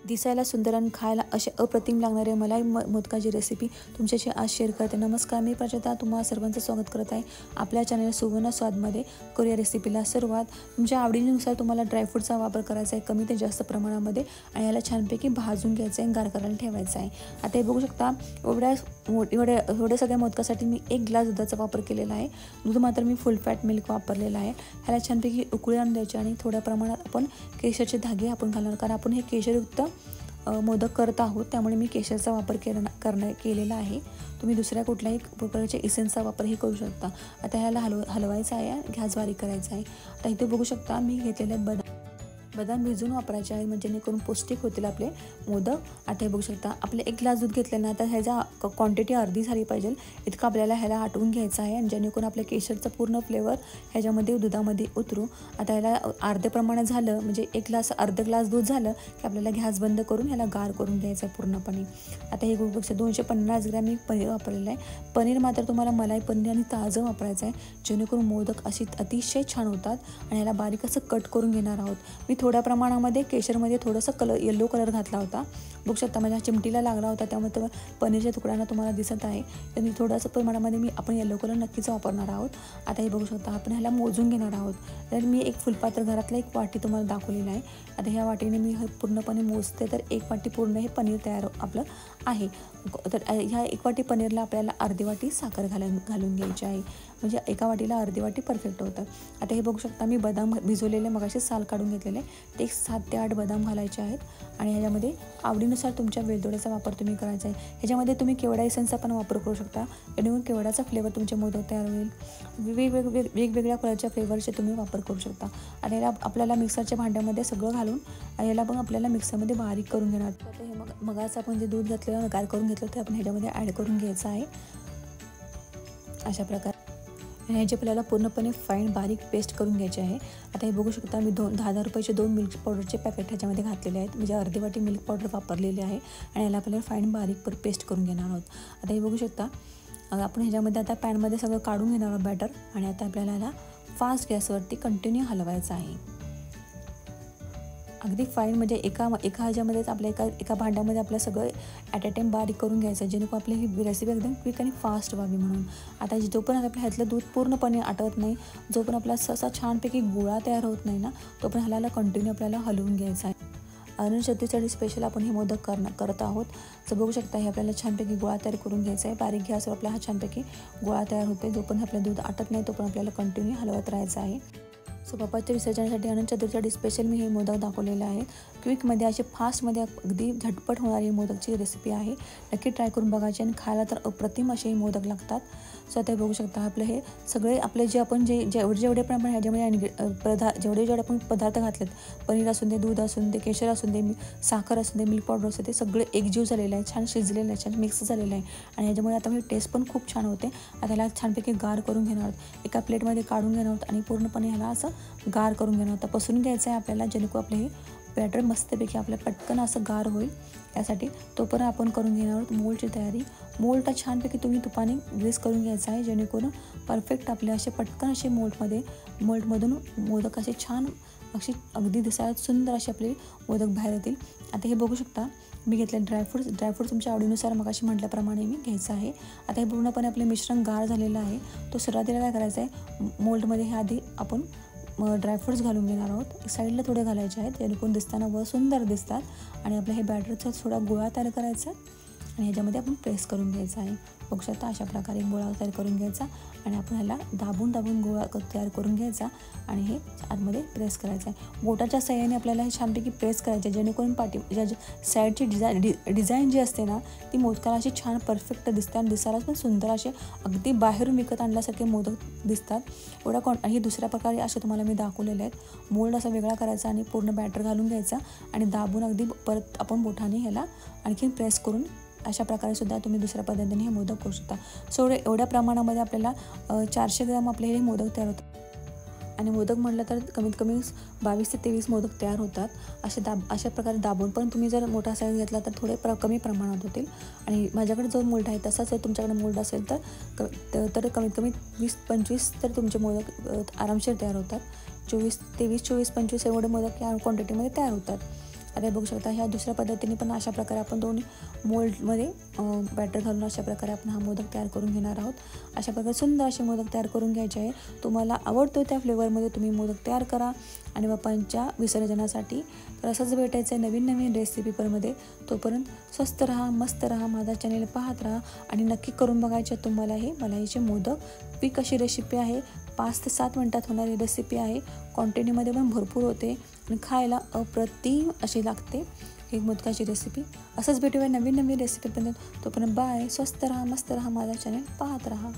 दिसायला सुंदर आणि खायला असे अप्रतिम लागणारे मलाई मोदकाची रेसिपी तुमच्याशी आज शेअर करते। नमस्कार, मी प्रजता तुम्हा सर्वांचं स्वागत करत आहे आपल्या चॅनल सुवर्ण स्वादमध्ये। करूया रेसिपीला सुरुवात। तुमच्या आवडीनुसार तुम्हाला ड्रायफ्रूटचा वापर करायचा आहे कमी ते जास्त प्रमाणामध्ये आणि याला छानपैकी भाजून घ्यायचं आहे, गार करायला ठेवायचं आहे। आता हे बघू शकता, एवढ्या सगळ्या मोदकासाठी मी 1 ग्लास दुधाचा वापर केलेला आहे। दूध मात्र मी फुल फॅट मिल्क वापरलेला आहे। ह्याला छानपैकी उकळी आणून द्यायची आणि थोड्या प्रमाणात आपण केशरचे धागे आपण घालणार, कारण आपण हे केशरयुक्त मोदक करत आहोत, त्यामुळे मी केशरचा वापर केलेला आहे। तुम्ही दुसऱ्या कुठल्याही प्रकारच्या इसेन्सचा वापरही करू शकता। आता ह्याला हलवायचं आहे, गॅस बारीक करायचा आहे। आता इथे बघू शकता मी घेतलेले बदाम भिजून वापरायचे आहे, म्हणजे जेणेकरून पौष्टिक होतील आपले मोदक। आता हे बघू शकता आपले 1 ग्लास दूध घेतलं ना, आता ह्याचा क्वांटिटी अर्धी झाली पाहिजे इतकं आपल्याला ह्याला आटवून घ्यायचं आहे, आणि जेणेकरून आपल्या केशरचं पूर्ण फ्लेवर ह्याच्यामध्ये दुधामध्ये उतरू। आता ह्याला अर्धे प्रमाणात झालं, म्हणजे अर्धा ग्लास दूध झालं की आपल्याला गॅस बंद करून ह्याला गार करून घ्यायचं आहे पूर्णपणे। आता हे बघू शकता 250 ग्रॅम मी पनीर वापरलेलं आहे। पनीर मात्र तुम्हाला मलाई पनीर आणि ताजं वापरायचं आहे, जेणेकरून मोदक अशी अतिशय छान होतात। आणि ह्याला बारीक असं कट करून घेणार आहोत। मी थोड्या प्रमाणामध्ये केशरमध्ये थोडंसं येलो कलर घातला होता, बघू शकता माझ्या चिमटीला लागला होता, त्यामुळे पनीरच्या तुकड्यांना तुम्हाला दिसत आहे। तर थोडंसं प्रमाणामध्ये आपण येलो कलर नक्कीच वापरणार आहोत। आता हे बघू शकता आपण ह्याला मोजून घेणार आहोत। तर मी एक फुलपात्र घरातला 1 वाटी तुम्हाला दाखवलेला आहे। आता ह्या वाटीने मी पूर्णपणे मोजते, तर 1 वाटी पूर्ण हे पनीर तयार आपलं आहे। तर ह्या 1 वाटी पनीरला आपल्याला अर्धी वाटी साखर घालून घ्यायची आहे, म्हणजे एका वाटीला अर्धी वाटी परफेक्ट होतं। आता हे बघू शकता मी बदाम भिजवलेले मगाशी साल काढून घेतलेले, ते 7 ते 8 बदाम घालायचे आहेत। आणि ह्याच्यामध्ये आवडीनुसार तुमच्या वेलदोड्याचा वापर तुम्ही करायचा आहे। ह्याच्यामध्ये तुम्ही केवडा एसेन्सचा पण वापर करू शकता, जेणेकरून केवड्याचा फ्लेवर तुमचे मोदक तयार होईल। वेगवेगळ्या कलरच्या फ्लेवरचे तुम्ही वापर करू शकता। आणि याला आपल्याला मिक्सरच्या भांड्यामध्ये सगळं घालून याला पण आपल्याला मिक्सरमध्ये बारीक करून घेणार। आता हे मगाचं आपण जे दूध घातलेलं गार करून घेतलं ते आपण ह्याच्यामध्ये ॲड करून घ्यायचं आहे अशा प्रकारे। आणि ह्याची आपल्याला पूर्णपणे फाईन बारीक पेस्ट करून घ्यायची आहे। आता हे बघू शकता मी 10,000 रुपयाचे 2 मिल्क पावडरचे पॅकेट ह्याच्यामध्ये घातलेले आहेत, म्हणजे अर्धी वाटी मिल्क पावडर वापरलेली आहे। आणि याला आपल्याला फाईन बारीक पेस्ट करून घेणार आहोत। आता हे बघू शकता आपण ह्याच्यामध्ये आता पॅनमध्ये सगळं काढून घेणार आहोत बॅटर, आणि आता आपल्याला ह्याला फास्ट गॅसवरती कंटिन्यू हलवायचं आहे, अगदी फाईन, म्हणजे एका ह्याच्यामध्येच आपल्या एका भांड्यामध्ये आपलं सगळं ॲट अ टाईम बारीक करून घ्यायचं, जेणेकरून आपली ही रेसिपी एकदम क्विक आणि फास्ट व्हावी म्हणून। आता जोपर्यंत आपल्या ह्यातलं दूध पूर्णपणे आटत नाही, जोपर्यंत आपला असा छानपैकी गोळा तयार होत नाही ना, तोपर्यंत ह्याला कंटिन्यू आपल्याला हलवून घ्यायचं आहे। अनंत चतुर्थीसाठी स्पेशल आपण हे मोदक करत आहोत। तर बघू शकता हे आपल्याला छानपैकी गोळा तयार करून घ्यायचा आहे। बारीक गॅसवर आपला हा छानपैकी गोळा तयार होते, जोपर्यंत आपलं दूध आटत नाही तोपर्यंत आपल्याला कंटिन्यू हलवत राहायचं आहे। सो बाप्पाच्या विसर्जनासाठी अनंत चतुर्थीसाठी स्पेशल मी हे मोदक दाखवलेले आहेत। क्विकमध्ये असे फास्टमध्ये अगदी झटपट होणारी मोदकची रेसिपी आहे, नक्की ट्राय करून बघायची आणि खायला तर अप्रतिम असे हे मोदक लागतात। सो आता बघू शकता आपले हे सगळे आपले जे आपण जेवढे पण आपण ह्याच्यामध्ये जेवढे आपण पदार्थ घातलेत, पनीर असून दे, दूध असून दे, केशर असून दे, साखर असून दे, मिल्क पावडर असून दे, सगळे एकजीव झालेलं आहे, छान शिजलेलं आहे, छान मिक्स झालेलं आहे। आणि ह्याच्यामुळे आता टेस्ट पण खूप छान होते। आता ह्याला छानपैकी गार करून घेणार आहोत, एका प्लेटमध्ये काढून घेणार आहोत आणि पूर्णपणे ह्याला असं गार करून घेणार आहोत। पसरून घ्यायचं आहे आपल्याला, जेणेकरून आपले हे बॅटर मस्तपैकी आपल्या पटकन असं गार होईल, यासाठी तोपर्यंत आपण करून घेणार आहोत मोल्डची तयारी। मोल्डला छानपैकी तुम्ही तुपाने ग्रीस करून घ्यायचं आहे, जेणेकरून परफेक्ट आपले असे पटकन असे मोल्डमधून मोदक असे छान अशी अगदी दिसायला सुंदर असे आपले मोदक बाहेर येतील। आता हे बघू शकता मी घेतले ड्रायफ्रूट्स तुमच्या आवडीनुसार मगाशी म्हटल्याप्रमाणे मी घ्यायचं आहे। आता हे पूर्णपणे आपले मिश्रण गार झालेलं आहे, तो सुरुवातीला काय करायचं आहे, मोल्डमध्ये हे आधी आपण ड्रायफ्रूट्स घालून घेणार आहोत। साईडला थोडे घालायचे आहेत, जेणेकरून दिसताना व सुंदर दिसतात। आणि आपल्या हे बॅटरचा थोडा गोळा तयार करायचा आणि ह्याच्यामध्ये आपण प्रेस करून घ्यायचा आहे। बघू शकता अशा प्रकारे गोळा तयार करून घ्यायचा आणि आपण ह्याला दाबून गोळा तयार करून घ्यायचा आणि हे आतमध्ये प्रेस करायचं आहे। बोटाच्या साहाय्याने आपल्याला हे छानपैकी प्रेस करायचे, जेणेकरून साईडची डिझाईन जी असते ना, ती मोदकाला अशी छान परफेक्ट दिसते आणि दिसायला पण सुंदर असे अगदी बाहेरून विकत आणल्यासारखे मोदक दिसतात। हे दुसऱ्या प्रकारे असे तुम्हाला मी दाखवलेले आहेत। मोल्ड असा वेगळा करायचा आणि पूर्ण बॅटर घालून घ्यायचा आणि दाबून अगदी परत आपण बोटाने ह्याला आणखीन प्रेस करून अशा प्रकारे सुद्धा तुम्ही दुसऱ्या पद्धतीने हे मोदक करू शकता। सो एवढ्या प्रमाणामध्ये आपल्याला 400 ग्रॅम आपले हे मोदक तयार होतात। आणि मोदक म्हटलं तर कमीत कमी 22 ते 23 मोदक तयार होतात अशा प्रकारे दाबून। पण तुम्ही जर मोठा साईज घेतला तर थोडे कमी प्रमाणात होतील। आणि माझ्याकडे जो मोल्ड आहे तसाच जर तुमच्याकडे मोल्ड असेल तर कमीत कमी 20-25 तर तुमचे मोदक आरामशीर तयार होतात। 24, 25 एवढे मोदक या क्वांटिटीमध्ये तयार होतात। आता बघू शकता ह्या दुसऱ्या पद्धतीने पण अशा प्रकारे आपण 2 मोल्डमध्ये बॅटर घालून अशा प्रकारे आपण हा मोदक तयार करून घेणार आहोत. अशा प्रकारे सुंदर असे मोदक तयार करून घ्यायचे आहे. तुम्हाला आवडतो त्या फ्लेवरमध्ये तुम्ही मोदक तयार करा आणि बाप्पांच्या विसर्जनासाठी तर असंच भेटायचं आहे नवीन नवीन रेसिपीमध्ये. तोपर्यंत स्वस्त राहा, मस्त राहा, माझा चॅनल पाहत राहा आणि नक्की करून बघायचे तुम्हाला हे मलाईचे मोदक. क्विक अशी रेसिपी आहे, 5 ते 7 मिनटात होणारी रेसिपी आहे. क्वांटिटीमध्ये पण भरपूर होते आणि खायला अप्रतिम अशी लागते ही मोदकाची रेसिपी. असंच भेटूया नवीन नवीन रेसिपीपर्यंत. तोपर्यंत बाय. स्वस्त राहा, मस्त राहा, माझा चॅनल पाहत राहा.